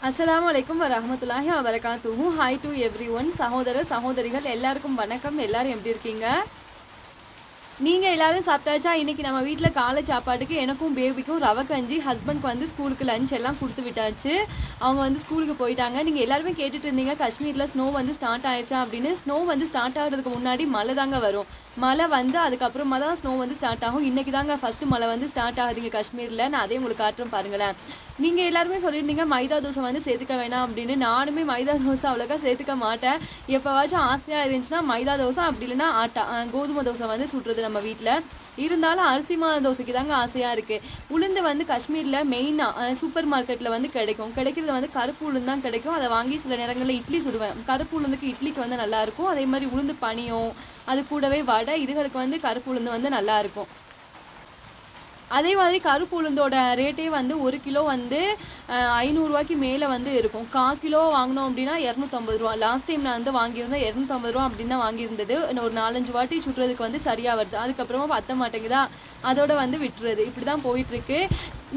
அஸ்ஸலாமுஅலைக்கும் வரஹ்மத்துல்லாஹி வபரகாத்துஹு. Hi to everyone. சகோதரிகள் எல்லாருக்கும் வணக்கம். எல்லாரும் எப்படி இருக்கீங்க? நீங்கள் எல்லோரும் சாப்பிட்டாச்சா? இன்றைக்கி நம்ம வீட்டில் காலை சாப்பாட்டுக்கு எனக்கும் பேபிக்கும் ரவை கஞ்சி, ஹஸ்பண்ட்க்கு வந்து ஸ்கூலுக்கு லஞ்ச் எல்லாம் கொடுத்து விட்டாச்சு. அவங்க வந்து ஸ்கூலுக்கு போயிட்டாங்க. நீங்கள் எல்லாருமே கேட்டுட்டு இருந்தீங்க காஷ்மீரில் ஸ்னோ வந்து ஸ்டார்ட் ஆயிடுச்சா அப்படின்னு. ஸ்னோ வந்து ஸ்டார்ட் ஆகிறதுக்கு முன்னாடி மழை தாங்க வரும். மழை வந்து அதுக்கப்புறமா தான் ஸ்னோ வந்து ஸ்டார்ட் ஆகும். இன்றைக்கி தாங்க ஃபஸ்ட்டு மழை வந்து ஸ்டார்ட் ஆகுதுங்க காஷ்மீரில். நான் அதே உங்களுக்கு காட்டுறேன் பாருங்களேன். நீங்கள் எல்லாருமே சொல்லியிருந்தீங்க மைதா தோசை வந்து சேர்த்துக்க வேணாம் அப்படின்னு. நானுமே மைதா தோசை அவ்வளோக்கா சேர்த்துக்க மாட்டேன். எப்போவாச்சும் ஆசையாக இருந்துச்சுன்னா மைதா தோசை, அப்படி இல்லைன்னா கோதுமை தோசை வந்து சுட்டுறது நம்ம வீட்டில். இருந்தாலும் அரிசி மாவு தோசைக்கு தாங்க ஆசையாக இருக்குது. உளுந்து வந்து காஷ்மீரில் மெயினாக சூப்பர் மார்க்கெட்டில் வந்து கிடைக்கிறது வந்து கருப்பு உளுந்து தான் கிடைக்கும். அதை வாங்கி சில நேரங்களில் இட்லி சுடுவேன். கருப்பு உளுந்துக்கு இட்லிக்கு வந்து நல்லாயிருக்கும். அதே மாதிரி உளுந்து பனியும் அது கூடவே வடை, இதுகளுக்கு வந்து கருப்பு உளுந்து வந்து நல்லாயிருக்கும். அதே மாதிரி கருப்பு உளுந்தோட ரேட்டே வந்து 1 கிலோ வந்து 500 ரூபாய்க்கு மேலே வந்து இருக்கும். 1/4 கிலோ வாங்கினோம் அப்படின்னா 250 ரூபா. லாஸ்ட் டைம் நான் வந்து வாங்கியிருந்தேன் 250 ரூபா அப்படின்னு தான் வாங்கியிருந்தது. ஒரு 4-5 வாட்டி சுட்டுறதுக்கு வந்து சரியாக வருது. அதுக்கப்புறமா பத்த மாட்டேங்குதா, அதோட வந்து விட்டுறது. இப்படி தான் போயிட்டுருக்கு.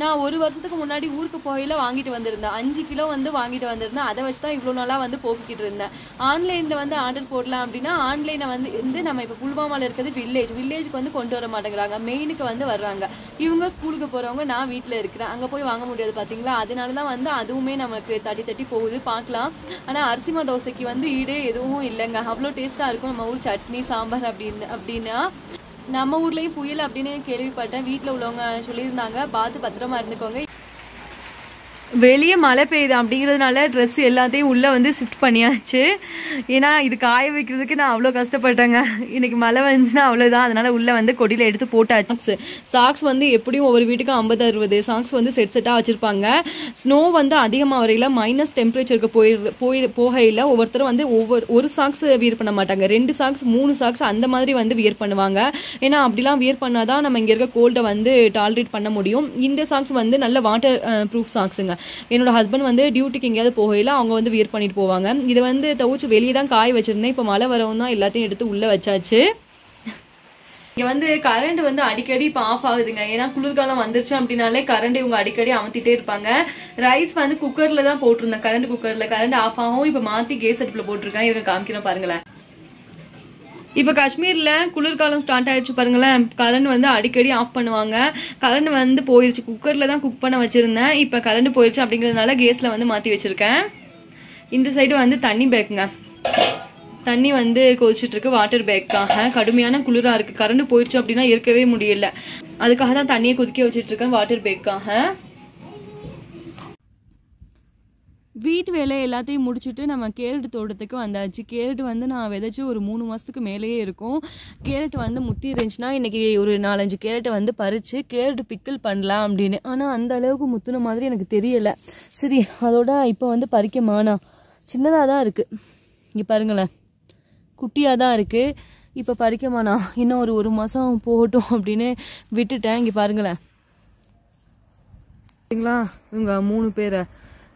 நான் 1 வருஷத்துக்கு முன்னாடி ஊருக்கு போகையில் வாங்கிட்டு வந்திருந்தேன். 5 கிலோ வந்து வாங்கிட்டு வந்திருந்தேன். அதை வச்சு தான் இவ்வளோ நாளாக வந்து போக்கிக்கிட்டு இருந்தேன். ஆன்லைனில் வந்து ஆர்டர் போடலாம் அப்படின்னா ஆன்லைனை வந்து நம்ம இப்போ புல்வாமாவில் இருக்கிறது வில்லேஜுக்கு வந்து கொண்டு வர மாட்டேங்கிறாங்க. மெயினுக்கு வந்து வர்றாங்க. இவங்க ஸ்கூலுக்கு போகிறவங்க, நான் வீட்டில் இருக்கிறேன். அங்கே போய் வாங்க முடியாது பார்த்தீங்களா. அதனால தான் வந்து அதுவுமே நமக்கு தட்டி போகுது. பார்க்கலாம். ஆனால் அரிசிமா தோசைக்கு வந்து ஈடே எதுவும் இல்லைங்க. அவ்வளோ டேஸ்ட்டாக இருக்கும். நம்ம ஊர் சட்னி சாம்பார் அப்படின்னா நம்ம ஊர்லேயும் புயல் அப்படின்னு கேள்விப்பட்டேன். வீட்டில் உள்ளவங்க சொல்லியிருந்தாங்க, பார்த்து பத்திரமா இருந்துக்கோங்க. வெளியே மழை பெய்யுது அப்படிங்கிறதுனால ட்ரெஸ் எல்லாத்தையும் உள்ளே வந்து ஷிஃப்ட் பண்ணியாச்சு. ஏன்னா இது காய வைக்கிறதுக்கு நான் அவ்வளோ கஷ்டப்பட்டேங்க. இன்றைக்கி மழை வந்துச்சுன்னா அவ்வளோதான். அதனால் உள்ளே வந்து கொடியில் எடுத்து போட்டாச்சு. சாக்ஸ் வந்து எப்படியும் ஒவ்வொரு வீட்டுக்கு 50-60 சாக்ஸ் வந்து செட்டாக வச்சுருப்பாங்க. ஸ்னோ வந்து அதிகமாக வரையில் மைனஸ் டெம்பரேச்சருக்கு போகையில் ஒவ்வொருத்தரும் வந்து ஒரு சாக்ஸ் வியர் பண்ண மாட்டாங்க. 2 சாக்ஸ் 3 சாக்ஸ் அந்த மாதிரி வந்து வியர் பண்ணுவாங்க. ஏன்னா அப்படிலாம் வியர் பண்ணால் தான் நம்ம இங்கே இருக்க கோல்டை வந்து டாலரேட் பண்ண முடியும். இந்த சாக்ஸ் வந்து நல்ல வாட்டர் ப்ரூஃப் சாக்ஸுங்க. என்னோட ஹஸ்பண்ட் வந்து டியூட்டிக்கு எங்கேயாவது போகையில் அவங்க வந்து வியர் பண்ணிட்டு போவாங்க. இதை வந்து துவைச்சு வெளியே தான் காய வச்சிருந்தேன். இப்போ மழை வரவும் தான் எல்லாத்தையும் எடுத்து உள்ளே வச்சாச்சு. இங்கே வந்து கரண்ட் வந்து அடிக்கடி இப்போ ஆஃப் ஆகுதுங்க. ஏன்னா குளிர்காலம் வந்துருச்சு அப்படின்னாலே கரண்ட் இவங்க அடிக்கடி அமர்த்திட்டே இருப்பாங்க. ரைஸ் வந்து குக்கரில் தான் போட்டிருந்தேன். கரண்ட் ஆஃப் ஆகும். இப்போ மாற்றி கேஸ் அடுப்பில் போட்டிருக்கேன். இவங்க காமிக்கிறேன் பாருங்களேன். இப்போ காஷ்மீரில் குளிர்காலம் ஸ்டார்ட் ஆயிடுச்சு பாருங்களேன். கரண்ட் வந்து அடிக்கடி ஆஃப் பண்ணுவாங்க. கரண்ட் வந்து போயிடுச்சு. குக்கரில் தான் குக் பண்ண வச்சுருந்தேன். இப்போ கரண்ட் போயிடுச்சு அப்படிங்கிறதுனால கேஸில் வந்து மாற்றி வச்சுருக்கேன். இந்த சைடு வந்து தண்ணி பேக்குங்க. தண்ணி வந்து கொதிச்சுட்ருக்கு வாட்டர் பேக்காக. கடுமையான குளிராக இருக்குது. கரண்ட் போயிடுச்சு அப்படின்னா இருக்கவே முடியல. அதுக்காக தான் தண்ணியை கொதிக்க வச்சுட்ருக்கேன் வாட்டர் பேக்காக. வீட்டு வேலை எல்லாத்தையும் முடிச்சுட்டு நம்ம கேரட் தோட்டத்துக்கு வந்தாச்சு. கேரட் வந்து நான் விதைச்சி ஒரு 3 மாதத்துக்கு மேலேயே இருக்கும். கேரட் வந்து முத்தி இருந்துச்சுன்னா இன்றைக்கி ஒரு 4-5 கேரட்டை வந்து பறித்து கேரட் பிக்கிள் பண்ணலாம் அப்படின்னு. ஆனால் அந்த அளவுக்கு முத்துன மாதிரி எனக்கு தெரியலை. சரி, அதோட இப்போ வந்து பறிக்க மானா சின்னதாக தான் இருக்குது. இங்கே பாருங்களேன், குட்டியாக தான் இருக்குது. இப்போ பறிக்க மானா, இன்னும் ஒரு மாதம் போகட்டும் அப்படின்னு விட்டுட்டேன். இங்கே பாருங்களேன், சரிங்களா? இவங்க 3 பேரை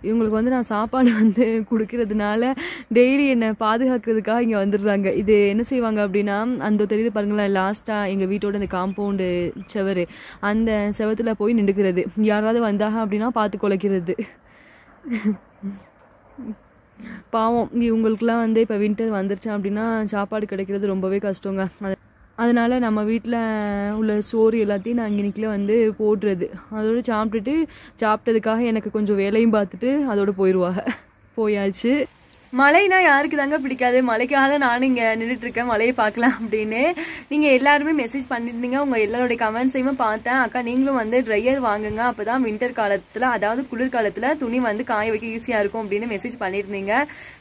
இவங்களுக்கு வந்து நான் சாப்பாடு வந்து கொடுக்கறதுனால டெய்லி என்னை பாதுகாக்கிறதுக்காக இங்கே வந்துடுறாங்க. இது என்ன செய்வாங்க அப்படின்னா, அந்த தெரியுது பாருங்களேன், லாஸ்ட்டாக எங்கள் வீட்டோட அந்த காம்பவுண்டு செவரு, அந்த செவத்தில் போய் நின்றுக்கிறது. யாராவது வந்தாங்க அப்படின்னா பார்த்து குலைக்கிறது. பாவம், இவங்களுக்குலாம் வந்து இப்போ வின்டர் வந்துருச்சு அப்படின்னா சாப்பாடு கிடைக்கிறது ரொம்பவே கஷ்டங்க. அதனால் நம்ம வீட்டில் உள்ள சோறு எல்லாத்தையும் நான் இன்னைக்குள்ள வந்து போடுறது. அதோடு சாப்பிட்டதுக்காக எனக்கு கொஞ்சம் வேலையும் பார்த்துட்டு அதோடு போயாச்சு. மழைனா யாருக்கு தாங்க பிடிக்காது? மழைக்காக தான் நானும் இங்கே நின்றுட்டுருக்கேன், மழையை பார்க்கலாம் அப்படின்னு. நீங்கள் எல்லாருமே மெசேஜ் பண்ணியிருந்தீங்க. உங்கள் எல்லாருடைய கமெண்ட்ஸையும் பார்த்தேன். அக்கா நீங்களும் வந்து ட்ரையர் வாங்குங்க, அப்போ தான் வின்டர் காலத்தில், அதாவது குளிர்காலத்தில் துணி வந்து காய வைக்க ஈஸியாக இருக்கும் அப்படின்னு மெசேஜ் பண்ணியிருந்தீங்க.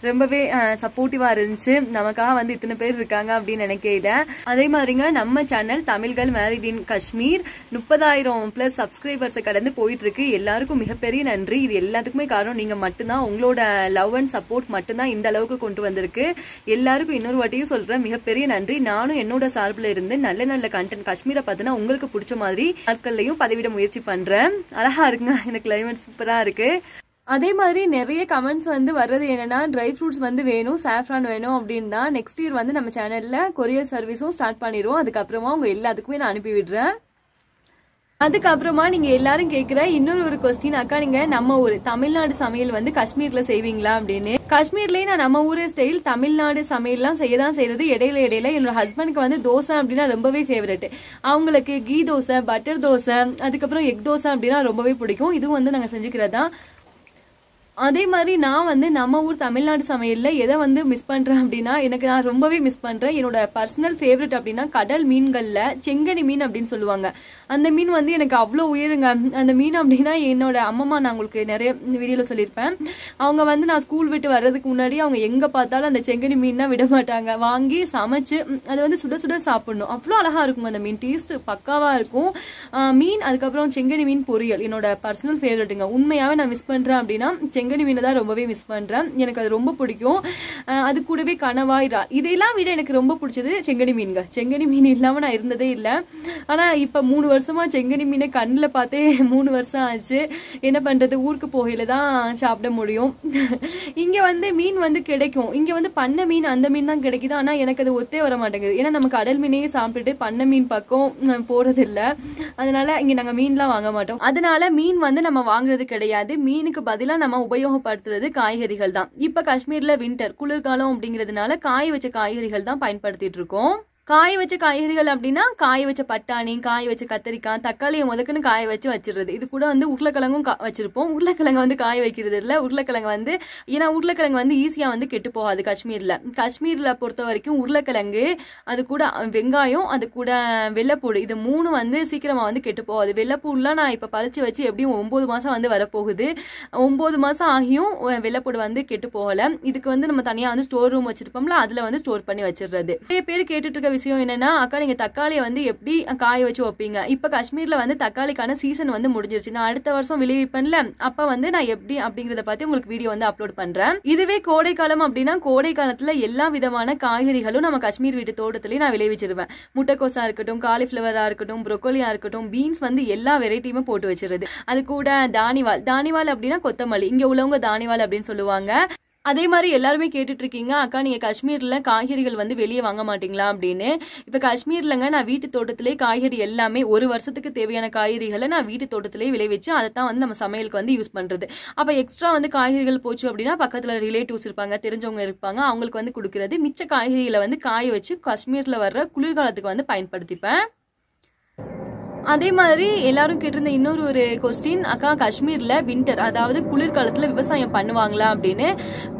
ரொம்பவே சப்போர்ட்டிவாக இருந்துச்சு. நமக்காக வந்து இத்தனை பேர் இருக்காங்க அப்படின்னு நினைக்கையில. அதே மாதிரிங்க நம்ம சேனல் தமிழ்கள் மேரிட் இன் காஷ்மீர் 30,000+ சப்ஸ்கிரைபர்ஸை கடந்து போயிட்டுருக்கு. எல்லாருக்கும் மிகப்பெரிய நன்றி. இது எல்லாத்துக்குமே காரணம் நீங்கள் மட்டும்தான். உங்களோட லவ் அண்ட் சப்போர்ட் மட்டும்தான் இந்த அளவுக்கு கொண்டு வந்திருக்கு. எல்லாருக்கும் இன்னொரு வாட்டியும் சொல்றேன், மிகப்பெரிய நன்றி. நானும் என்னோட சார்பில் இருந்து நல்ல கண்டென்ட் காஷ்மீரை பார்த்தினா உங்களுக்கு பிடிச்ச மாதிரி நாட்கள்லையும் பதிவிட முயற்சி பண்றேன். அழகா இருக்குங்க, எனக்கு கிளைமேட் சூப்பரா இருக்கு. அதே மாதிரி நிறைய கமெண்ட்ஸ் வந்து வர்றது என்னன்னா, ட்ரை ஃப்ரூட்ஸ் வந்து வேணும், சாஃப்ரான் வேணும் அப்படின்னு தான். நெக்ஸ்ட் இயர் வந்து நம்ம சேனல்ல கொரியர் சர்வீஸும் ஸ்டார்ட் பண்ணிடுவோம். அதுக்கப்புறமா உங்க எல்லாத்துக்குமே நான் அனுப்பி விடுறேன். அதுக்கப்புறமா நீங்க எல்லாரும் கேக்குற இன்னொரு ஒரு கொஸ்டின், அக்கா நீங்க நம்ம ஊர் தமிழ்நாடு சமையல் வந்து காஷ்மீர்ல செய்வீங்களா அப்படின்னு. காஷ்மீர்லயே நான் நம்ம ஊர் ஸ்டைல் தமிழ்நாடு சமையல்லாம் செய்யதான் செய்யறது. இடையில என்னோட ஹஸ்பண்டுக்கு வந்து தோசை அப்படின்னா ரொம்பவே ஃபேவரட். அவங்களுக்கு கீ தோசை, பட்டர் தோசை, அதுக்கப்புறம் எக் தோசை அப்படின்னா ரொம்பவே பிடிக்கும். இதுவும் வந்து நாங்க செஞ்சுக்கிறதா. அதே மாதிரி நான் வந்து நம்ம ஊர் தமிழ்நாடு சமையல்ல எதை வந்து மிஸ் பண்றேன் அப்படின்னா, எனக்கு நான் ரொம்பவே மிஸ் பண்றேன் என்னோட பர்சனல் ஃபேவரட் அப்படின்னா கடல் மீன்கள்ல செங்கனி மீன் அப்படின்னு சொல்லுவாங்க. அந்த மீன் வந்து எனக்கு அவ்வளோ உயருங்க. அந்த மீன் அப்படின்னா என்னோட அம்மம்மா, நான் உங்களுக்கு நிறைய வீடியோல சொல்லியிருப்பேன், அவங்க வந்து நான் ஸ்கூல் விட்டு வர்றதுக்கு முன்னாடி அவங்க எங்க பார்த்தாலும் அந்த செங்கனி மீன் தான் விட மாட்டாங்க. வாங்கி சமைச்சு அதை வந்து சுட சுட சாப்பிடணும். அவ்வளோ அழகா இருக்கும் அந்த மீன், டேஸ்ட் பக்காவா இருக்கும் மீன். அதுக்கப்புறம் செங்கனி மீன் பொரியல் என்னோட பர்சனல் ஃபேவரட்டுங்க. உண்மையாவே நான் மிஸ் பண்றேன் அப்படின்னா செங்கனி மீனை தான் ரொம்பவே மிஸ் பண்றேன். எனக்கு அது ரொம்ப பிடிக்கும். அது கூடவே கணவாய், இதெல்லாம் விட எனக்கு ரொம்ப பிடிச்சது செங்கனி மீன்ங்க. செங்கனி மீன் இல்லாம நான் இருந்ததே இல்லை. ஆனா இப்ப 3 வருஷமா செங்கனி மீனை கண்ணில் பார்த்தே 3 வருஷம் ஆச்சு. என்ன பண்றது, ஊருக்கு போகையில தான் சாப்பிட முடியும். இங்க வந்து மீன் வந்து கிடைக்கும். இங்க வந்து பண்ணை மீன் அந்த மீன் தான் கிடைக்குது. ஆனா எனக்கு அது ஒத்தே வர மாட்டேங்குது. ஏன்னா நம்ம கடல் மீனையே சாப்பிட்டுட்டு பண்ணை மீன் பக்கம் போறது இல்லை. அதனால இங்க நாங்க மீன்லாம் வாங்க மாட்டோம். அதனால மீன் வந்து நம்ம வாங்குறது கிடையாது. மீனுக்கு பதிலா நம்ம உபயோகப்படுத்துறது காய்கறிகள் தான். இப்ப காஷ்மீர்ல வின்டர் குளிர்காலம் அப்படிங்கிறதுனால காய வச்ச காய்கறிகள் தான் பயன்படுத்திட்டு இருக்கோம். காய வச்ச காய்கறிகள் அப்படின்னா காய வச்ச பட்டாணி, காய வச்ச கத்திரிக்காய், தக்காளியை முதக்குன்னு காய வச்சு வச்சிருது. இது கூட வந்து உருளைக்கிழங்கும் வச்சிருப்போம். உருளைக்கிழங்கு வந்து காய வைக்கிறது இல்லை. உருளைக்கிழங்கு வந்து ஏன்னா உருளைக்கிழங்கு வந்து ஈஸியா வந்து கெட்டு போகாது காஷ்மீர்ல பொறுத்த வரைக்கும். உருளைக்கிழங்கு, அது கூட வெங்காயம், அது கூட வெள்ளைப்பூடு, இது 3 வந்து சீக்கிரமா வந்து கெட்டு போகாது. வெள்ளைப்பூடுலாம் நான் இப்ப பறிச்சு வச்சு எப்படியும் 9 மாசம் வந்து வரப்போகுது. 9 மாசம் ஆகியும் வெள்ளைப்பூடு வந்து கெட்டு போகல. இதுக்கு வந்து நம்ம தனியா வந்து ஸ்டோர் ரூம் வச்சிருப்போம்ல, அதுல வந்து ஸ்டோர் பண்ணி வச்சிடுறது. நிறைய பேர் கேட்டுட்டு இருக்க விஷயம் என்னன்னா, அக்கா நீங்க தக்காளியை வந்து எப்படி காய வச்சு வைப்பீங்க? இப்ப காஷ்மீர்ல வந்து தக்காளிக்கான சீசன் வந்து முடிஞ்சிருச்சு. நான் அடுத்த வருஷம் விளைவிப்பேன்ல, அப்ப வந்து நான் எப்படி அப்படிங்கறத பத்தி உங்களுக்கு வீடியோ வந்து அப்லோட் பண்றேன். இதுவே கோடை காலம் அப்படின்னா கோடை காலத்துல எல்லா விதமான காய்கறிகளும் நம்ம காஷ்மீர் வீட்டு தோட்டத்திலேயே நான் விளைவிச்சிருவேன். முட்டைக்கோசா இருக்கட்டும், காலிஃபிளவரா இருக்கட்டும், ப்ரோக்கோலியா இருக்கட்டும், பீன்ஸ் வந்து எல்லா வெரைட்டியுமே போட்டு வச்சிருது. அது கூட தானிவால் அப்படின்னா கொத்தமல்லி, இங்க உள்ளவங்க தானிவால் அப்படின்னு சொல்லுவாங்க. அதே மாதிரி எல்லாருமே கேட்டுட்டு இருக்கீங்க, அக்கா நீங்க காஷ்மீர்ல காய்கறிகள் வந்து வெளியே வாங்க மாட்டீங்களா அப்படின்னு. இப்ப காஷ்மீர்லங்க நான் வீட்டு தோட்டத்திலே காய்கறி எல்லாமே 1 வருஷத்துக்கு தேவையான காய்கறிகளை நான் வீட்டு தோட்டத்திலே விளைவிச்சு அதைத்தான் வந்து நம்ம சமையலுக்கு வந்து யூஸ் பண்றது. அப்ப எக்ஸ்ட்ரா வந்து காய்கறிகள் போச்சு அப்படின்னா பக்கத்துல ரிலேட்டிவ்ஸ் இருப்பாங்க, தெரிஞ்சவங்க இருப்பாங்க, அவங்களுக்கு வந்து கொடுக்கறது. மிச்ச காய்கறிகளை வந்து காய வச்சு காஷ்மீர்ல வர்ற குளிர்காலத்துக்கு வந்து பயன்படுத்திப்பேன். அதே மாதிரி எல்லாரும் கேட்டிருந்த இன்னொரு ஒரு கொஸ்டின், அக்கா காஷ்மீர்ல வின்டர் அதாவது குளிர்காலத்துல விவசாயம் பண்ணுவாங்களா அப்படின்னு.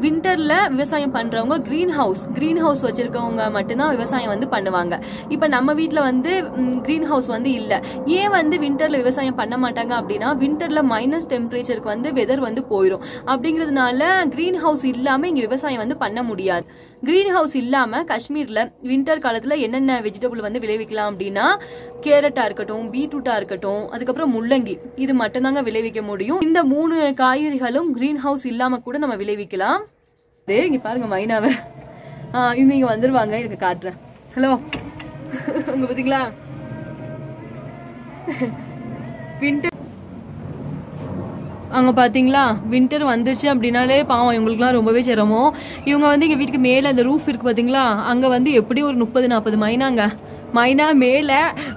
வின்டர்ல விவசாயம் பண்றவங்க கிரீன் ஹவுஸ் வச்சிருக்கவங்க மட்டும்தான் விவசாயம் வந்து பண்ணுவாங்க. இப்ப நம்ம வீட்டுல வந்து கிரீன் ஹவுஸ் வந்து இல்ல. ஏன் வந்து வின்டர்ல விவசாயம் பண்ண மாட்டாங்க அப்படின்னா, வின்டர்ல மைனஸ் டெம்பரேச்சருக்கு வந்து வெதர் வந்து போயிடும். அப்படிங்கிறதுனால கிரீன் ஹவுஸ் இல்லாம இங்க விவசாயம் வந்து பண்ண முடியாது. கிரீன் ஹவுஸ் இல்லாம காஷ்மீர்ல வின்டர் காலத்துல என்னென்ன வெஜிடபிள் வந்து விளைவிக்கலாம் அப்படின்னா, கேரட்டா இருக்கட்டும், பீட்ரூட்டா இருக்கட்டும், அதுக்கப்புறம் முள்ளங்கி, இது மட்டும்தாங்க விளைவிக்க முடியும். இந்த 3 காய்கறிகளும் கிரீன் ஹவுஸ் இல்லாம கூட நம்ம விளைவிக்கலாம். இங்க பாருங்க மைனாவை, இவங்க வந்துருவாங்க, எனக்கு காட்டுறேன். ஹலோ, உங்க பாத்தீங்களா வின்டர், அங்க பாத்தீங்களா வின்டர் வந்துச்சு அப்படின்னாலே பாவம் இவங்களுக்குலாம் ரொம்பவே சிரமம். இவங்க வந்து எங்க வீட்டுக்கு மேல அந்த ரூஃப் இருக்கு பாத்தீங்களா, அங்க வந்து எப்படி ஒரு 30-40 மைனா மேல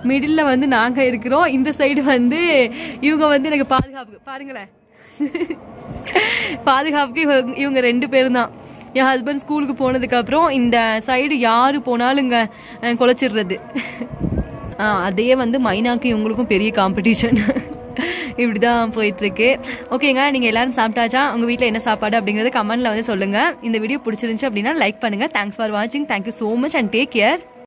மிடில் வந்து நாங்க இருக்கிறோம். இந்த சைடு வந்து இவங்க வந்து எனக்கு பாதுகாப்புக்கு, பாருங்களேன் பாதுகாப்புக்கு இவங்க 2 பேரும் தான். என் ஹஸ்பண்ட் ஸ்கூலுக்கு போனதுக்கு அப்புறம் இந்த சைடு யாரு போனாலுங்க குலைச்சிடுறது. அதே வந்து மைனாக்கு இவங்களுக்கும் பெரிய காம்படிஷன். இப்படிதான் போயிட்டு இருக்கு. ஓகேங்க, நீங்க எல்லாரும் சாப்பிட்டாச்சா? உங்க வீட்டுல என்ன சாப்பாடு அப்படிங்கறது கமெண்ட்ல வந்து சொல்லுங்க. இந்த வீடியோ பிடிச்சிருந்துச்சு அப்படின்னா லைக் பண்ணுங்க. தேங்க்ஸ் ஃபார் வாட்சிங். Thank you so much and take care.